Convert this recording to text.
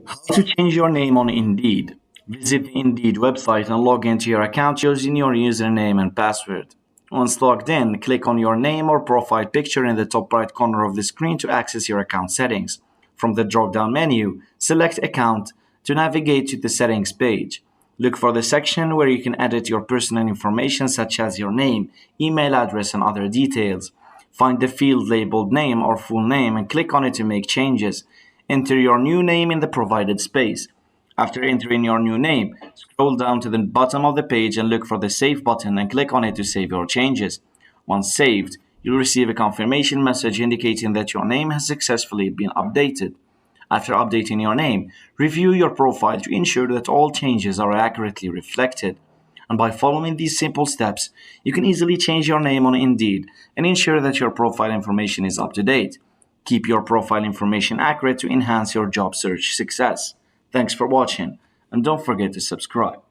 How to change your name on Indeed. Visit the Indeed website and log into your account using your username and password. Once logged in, click on your name or profile picture in the top right corner of the screen to access your account settings. From the drop down menu, select Account to navigate to the settings page. Look for the section where you can edit your personal information such as your name, email address, and other details. Find the field labeled name or full name and click on it to make changes. Enter your new name in the provided space. After entering your new name, scroll down to the bottom of the page and look for the Save button and click on it to save your changes. Once saved, you'll receive a confirmation message indicating that your name has successfully been updated. After updating your name, review your profile to ensure that all changes are accurately reflected. And by following these simple steps, you can easily change your name on Indeed and ensure that your profile information is up to date. Keep your profile information accurate to enhance your job search success. Thanks for watching, and don't forget to subscribe.